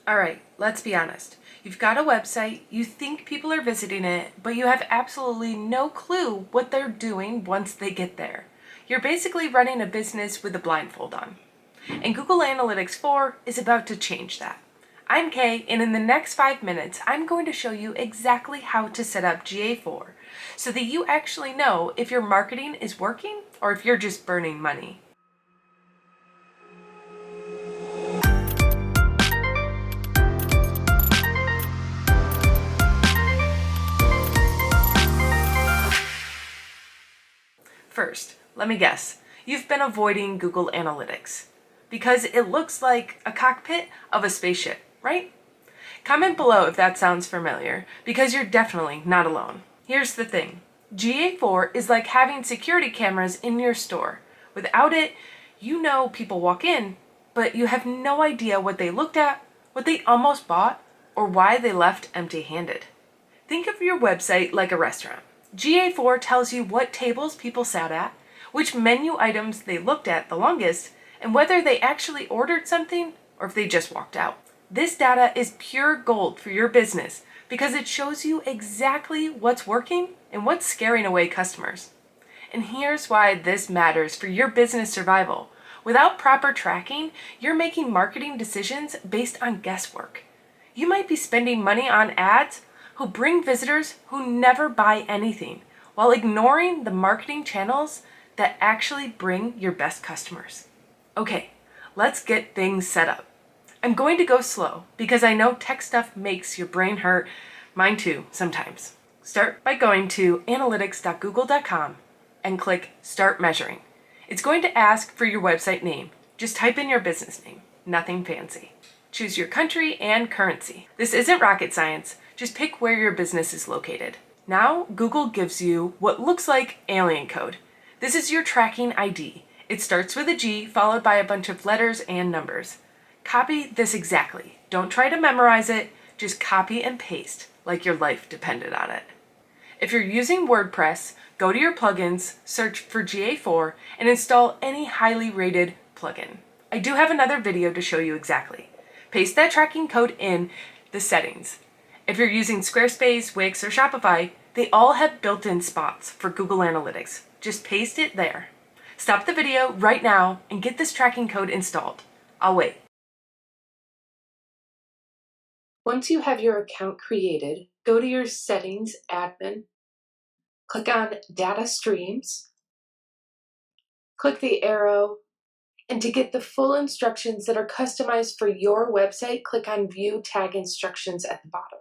All right, let's be honest. You've got a website, you think people are visiting it, but you have absolutely no clue what they're doing once they get there. You're basically running a business with a blindfold on. And Google Analytics 4 is about to change that. I'm Kay, and in the next 5 minutes, I'm going to show you exactly how to set up GA4 so that you actually know if your marketing is working or if you're just burning money. First, let me guess, you've been avoiding Google Analytics because it looks like a cockpit of a spaceship, right? Comment below if that sounds familiar, because you're definitely not alone. Here's the thing, GA4 is like having security cameras in your store. Without it, you know people walk in, but you have no idea what they looked at, what they almost bought, or why they left empty-handed. Think of your website like a restaurant. GA4 tells you what tables people sat at, which menu items they looked at the longest, and whether they actually ordered something or if they just walked out. This data is pure gold for your business because it shows you exactly what's working and what's scaring away customers. And here's why this matters for your business survival. Without proper tracking, you're making marketing decisions based on guesswork. You might be spending money on ads who bring visitors who never buy anything, while ignoring the marketing channels that actually bring your best customers. Okay, let's get things set up. I'm going to go slow because I know tech stuff makes your brain hurt, mine too, sometimes. Start by going to analytics.google.com and click Start Measuring. It's going to ask for your website name. Just type in your business name, nothing fancy. Choose your country and currency. This isn't rocket science. Just pick where your business is located. Now, Google gives you what looks like alien code. This is your tracking ID. It starts with a G followed by a bunch of letters and numbers. Copy this exactly. Don't try to memorize it. Just copy and paste like your life depended on it. If you're using WordPress, go to your plugins, search for GA4, and install any highly rated plugin. I do have another video to show you exactly. Paste that tracking code in the settings. If you're using Squarespace, Wix, or Shopify, they all have built-in spots for Google Analytics. Just paste it there. Stop the video right now and get this tracking code installed. I'll wait. Once you have your account created, go to your Settings Admin, click on Data Streams, click the arrow, and to get the full instructions that are customized for your website, click on View Tag Instructions at the bottom.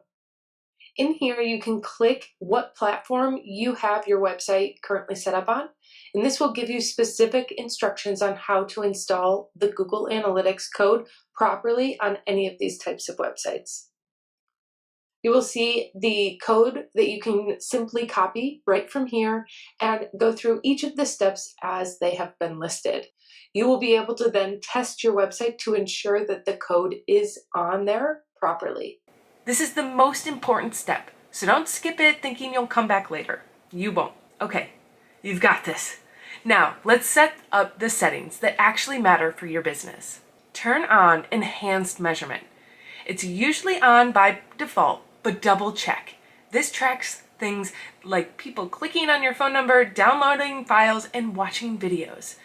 In here, you can click what platform you have your website currently set up on, and this will give you specific instructions on how to install the Google Analytics code properly on any of these types of websites. You will see the code that you can simply copy right from here and go through each of the steps as they have been listed. You will be able to then test your website to ensure that the code is on there properly. This is the most important step, so don't skip it thinking you'll come back later. You won't. Okay, you've got this. Now, let's set up the settings that actually matter for your business. Turn on Enhanced Measurement. It's usually on by default, but double check. This tracks things like people clicking on your phone number, downloading files, and watching videos.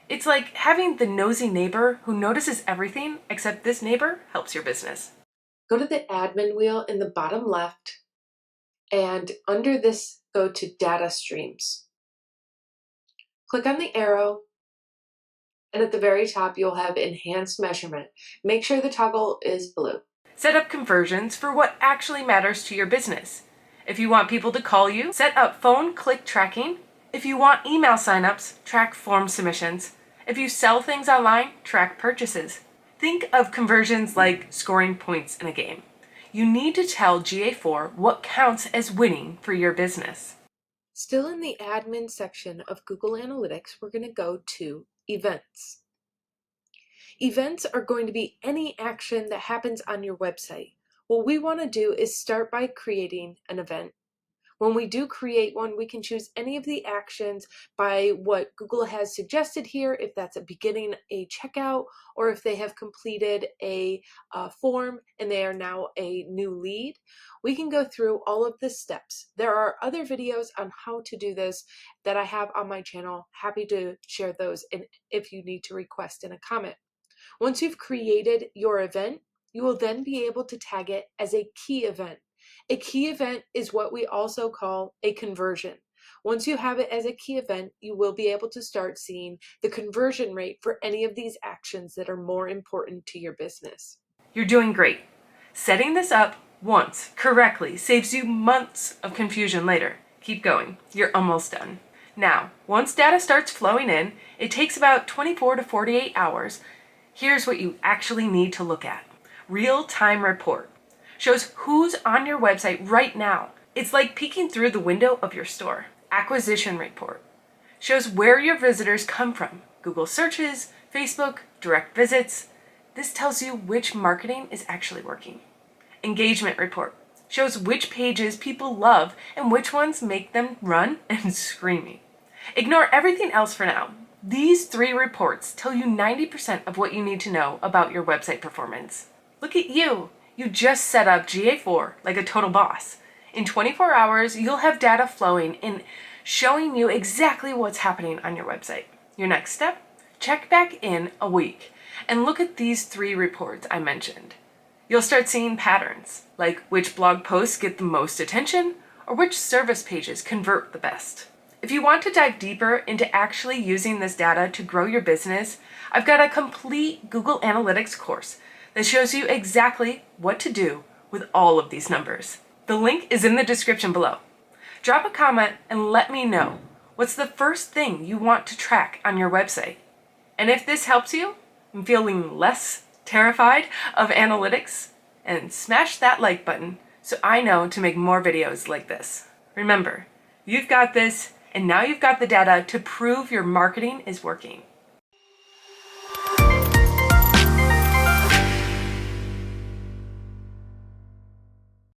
It's like having the nosy neighbor who notices everything, except this neighbor helps your business. Go to the admin wheel in the bottom left, and under this, go to Data Streams. Click on the arrow, and at the very top, you'll have Enhanced Measurement. Make sure the toggle is blue. Set up conversions for what actually matters to your business. If you want people to call you, set up phone click tracking. If you want email signups, track form submissions. If you sell things online, track purchases. Think of conversions like scoring points in a game. You need to tell GA4 what counts as winning for your business. Still in the admin section of Google Analytics, we're going to go to Events. Events are going to be any action that happens on your website. What we want to do is start by creating an event. When we do create one, we can choose any of the actions by what Google has suggested here, if that's beginning a checkout or if they have completed a form and they are now a new lead. We can go through all of the steps. There are other videos on how to do this that I have on my channel. Happy to share those if you need to request in a comment. Once you've created your event, you will then be able to tag it as a key event. A key event is what we also call a conversion. Once you have it as a key event, you will be able to start seeing the conversion rate for any of these actions that are more important to your business. You're doing great. Setting this up once correctly saves you months of confusion later. Keep going. You're almost done. Now, once data starts flowing in, it takes about 24 to 48 hours. Here's what you actually need to look at. Real-time report shows who's on your website right now. It's like peeking through the window of your store. Acquisition report shows where your visitors come from. Google searches, Facebook, direct visits. This tells you which marketing is actually working. Engagement report shows which pages people love and which ones make them run and screaming. Ignore everything else for now. These 3 reports tell you 90% of what you need to know about your website performance. Look at you! You just set up GA4 like a total boss. In 24 hours, you'll have data flowing and showing you exactly what's happening on your website. Your next step? Check back in a week and look at these 3 reports I mentioned. You'll start seeing patterns, like which blog posts get the most attention or which service pages convert the best. If you want to dive deeper into actually using this data to grow your business, I've got a complete Google Analytics course that shows you exactly what to do with all of these numbers. The link is in the description below. Drop a comment and let me know what's the first thing you want to track on your website. And if this helps you, I'm feeling less terrified of analytics, and smash that like button so I know to make more videos like this. Remember, you've got this, and now you've got the data to prove your marketing is working.